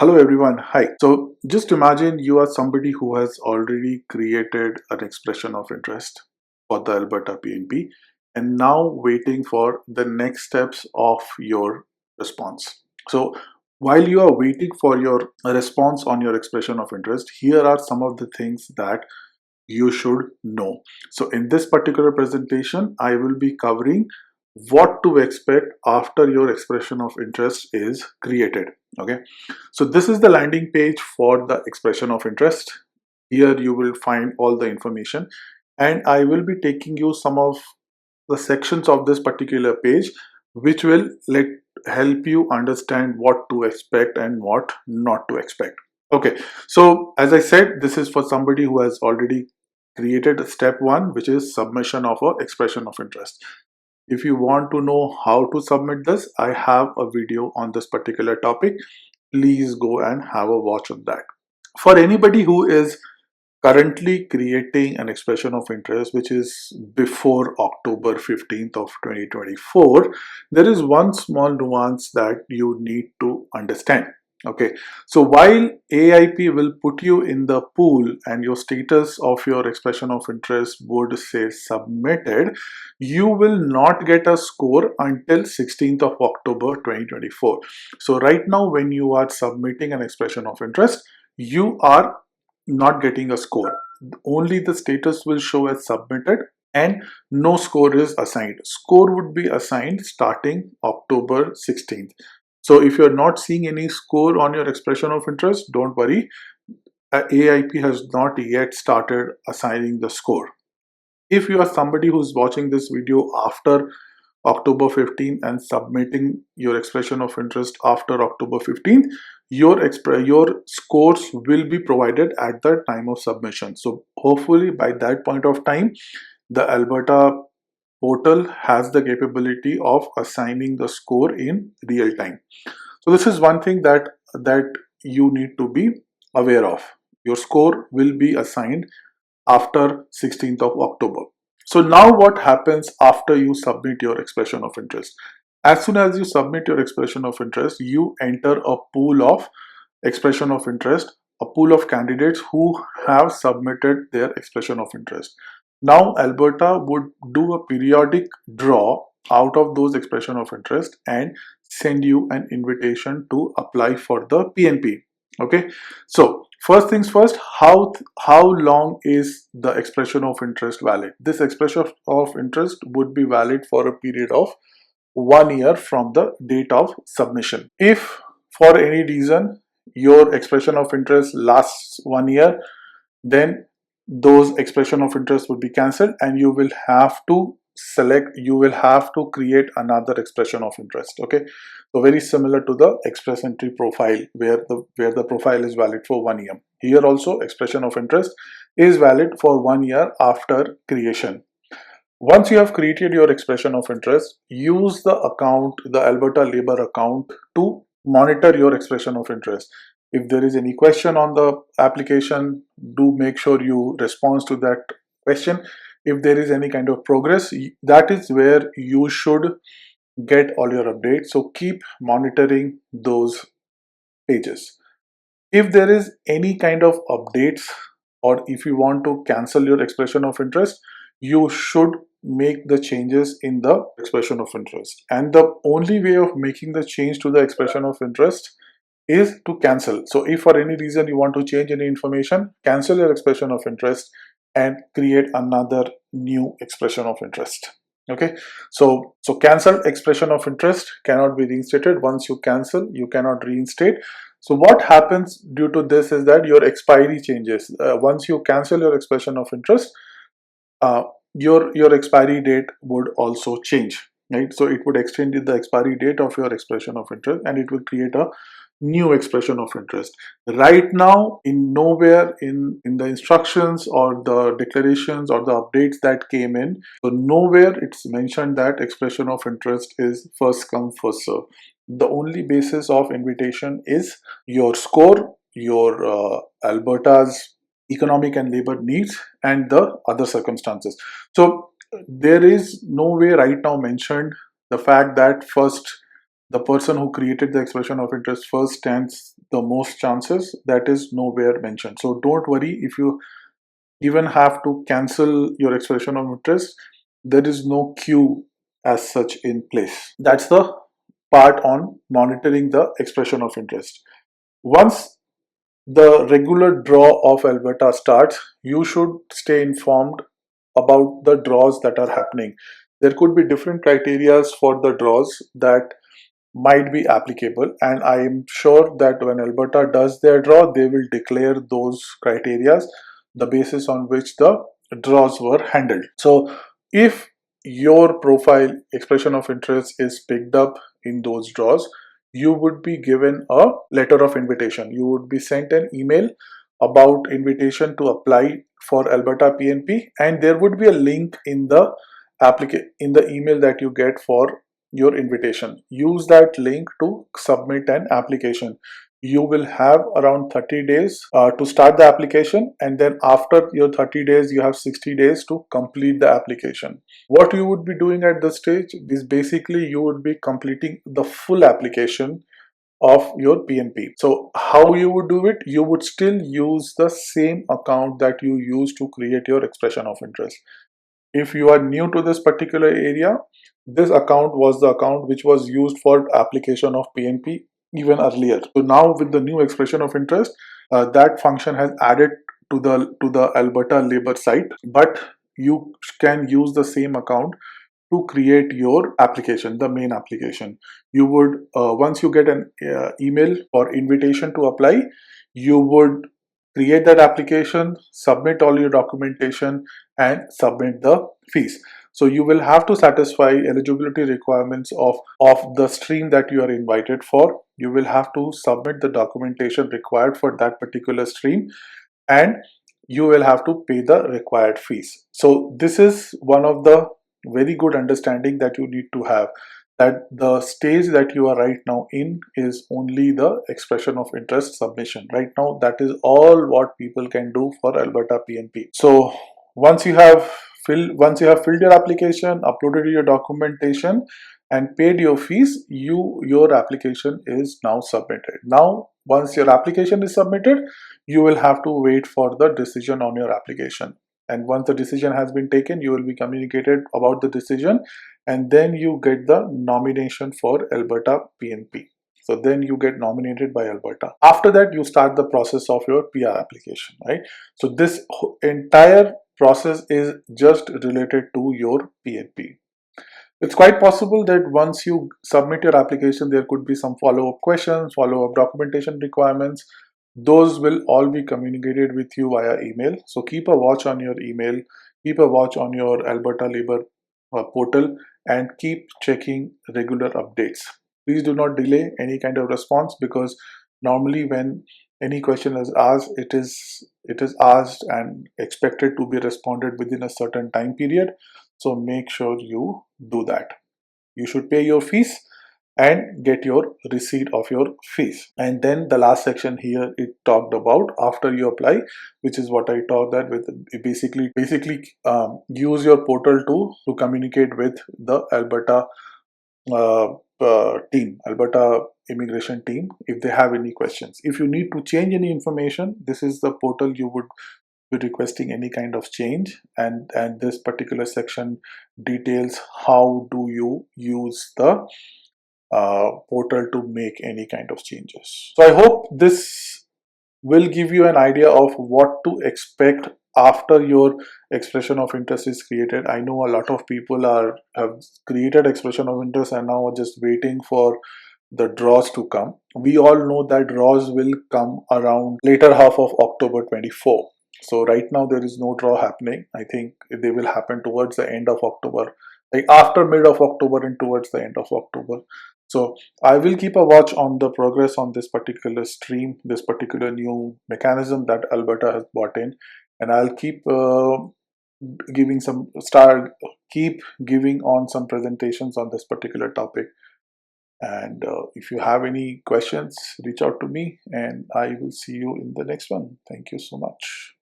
Hello everyone, hi. So just imagine you are somebody who has already created an expression of interest for the Alberta PNP and now waiting for the next steps of your response. So while you are waiting for your response on your expression of interest, here are some of the things that you should know. So in this particular presentation, I will be covering what to expect after your expression of interest is created. Okay, so this is the landing page for the expression of interest. Here you will find all the information, and I will be taking you some of the sections of this particular page which will help you understand what to expect and what not to expect. Okay, so as I said, this is for somebody who has already created step one, which is submission of a expression of interest. If you want to know how to submit this, I have a video on this particular topic. Please go and have a watch on that. For anybody who is currently creating an expression of interest which is before October 15th of 2024, there is one small nuance that you need to understand. Okay, so while AIP will put you in the pool and your status of your expression of interest would say submitted, you will not get a score until 16th of October 2024. So right now when you are submitting an expression of interest, you are not getting a score. Only the status will show as submitted and no score is assigned. Score would be assigned starting October 16th. So if you're not seeing any score on your expression of interest, don't worry. AIP has not yet started assigning the score. If you are somebody who's watching this video after October 15th and submitting your expression of interest after October 15th, your scores will be provided at the time of submission. So hopefully by that point of time, the Alberta portal has the capability of assigning the score in real time. So this is one thing that you need to be aware of. Your score will be assigned after 16th of October. So now what happens after you submit your expression of interest? As soon as you submit your expression of interest, you enter a pool of expression of interest, a pool of candidates who have submitted their expression of interest. Now Alberta would do a periodic draw out of those expression of interest and send you an invitation to apply for the PNP. Okay, so first things first, how long is the expression of interest valid? This expression of interest would be valid for a period of 1 year from the date of submission. If for any reason your expression of interest lasts 1 year, then those expression of interest would be cancelled and you will have to create another expression of interest. Okay, so very similar to the express entry profile where the profile is valid for 1 year. Here also expression of interest is valid for 1 year after creation. Once you have created your expression of interest, use the Alberta Labor account to monitor your expression of interest. If there is any question on the application, do make sure you respond to that question. If there is any kind of progress, that is where you should get all your updates. So keep monitoring those pages. If there is any kind of updates or if you want to cancel your expression of interest, you should make the changes in the expression of interest. And the only way of making the change to the expression of interest is to cancel. So if for any reason you want to change any information, cancel your expression of interest and create another new expression of interest. Okay, so cancel expression of interest cannot be reinstated. Once you cancel, you cannot reinstate. So what happens due to this is that your expiry changes. Once you cancel your expression of interest, your expiry date would also change, right? So it would extend the expiry date of your expression of interest and it will create a new expression of interest. Right now, in nowhere in the instructions or the declarations or the updates that came in, so nowhere it's mentioned that expression of interest is first come first serve. The only basis of invitation is your score, your Alberta's economic and labor needs, and the other circumstances. So there is no way right now mentioned the fact that first the person who created the expression of interest first stands the most chances. That is nowhere mentioned. So don't worry if you even have to cancel your expression of interest. There is no queue as such in place. That's the part on monitoring the expression of interest. Once the regular draw of Alberta starts, you should stay informed about the draws that are happening. There could be different criterias for the draws that might be applicable, and I am sure that when Alberta does their draw, they will declare those criterias, the basis on which the draws were handled. So if your profile expression of interest is picked up in those draws, you would be given a letter of invitation. You would be sent an email about invitation to apply for Alberta PNP, and there would be a link in the email that you get for your invitation. Use that link to submit an application. You will have around 30 days to start the application, and then after your 30 days you have 60 days to complete the application. What you would be doing at this stage is basically you would be completing the full application of your PNP. So how you would do it? You would still use the same account that you used to create your expression of interest. If you are new to this particular area, this account was the account which was used for application of PNP even earlier. So now with the new expression of interest, that function has added to the Alberta labor site, but you can use the same account to create your application, the main application. You would once you get an email or invitation to apply, you would create that application, submit all your documentation, and submit the fees. So you will have to satisfy eligibility requirements of the stream that you are invited for. You will have to submit the documentation required for that particular stream, and you will have to pay the required fees. So this is one of the very good understanding that you need to have, that the stage that you are right now in is only the expression of interest submission. Right now, that is all what people can do for Alberta PNP. So once you have filled your application, uploaded your documentation, and paid your fees, your application is now submitted. Now, once your application is submitted, you will have to wait for the decision on your application. And once the decision has been taken, you will be communicated about the decision, and then you get the nomination for Alberta PNP. So then you get nominated by Alberta. After that, you start the process of your PR application, right? So this entire process is just related to your PNP. It's quite possible that once you submit your application, there could be some follow-up questions, follow-up documentation requirements. Those will all be communicated with you via email. So keep a watch on your email, keep a watch on your Alberta Labor portal, and keep checking regular updates. Please do not delay any kind of response, because normally when any question is asked, it is asked and expected to be responded within a certain time period. So make sure you do that. You should pay your fees and get your receipt of your fees. And then the last section here, it talked about after you apply, which is what I talked that with basically use your portal to communicate with the Alberta Alberta immigration team, if they have any questions. If you need to change any information, this is the portal you would be requesting any kind of change, and this particular section details how do you use the portal to make any kind of changes. So I hope this will give you an idea of what to expect after your expression of interest is created. I know a lot of people have created expression of interest and now are just waiting for the draws to come. We all know that draws will come around later half of October 24. So right now there is no draw happening. I think they will happen towards the end of October, like after mid of October and towards the end of October. So I will keep a watch on the progress on this particular stream, this particular new mechanism that Alberta has brought in, and I'll keep keep giving on some presentations on this particular topic. And if you have any questions, reach out to me, and I will see you in the next one. Thank you so much.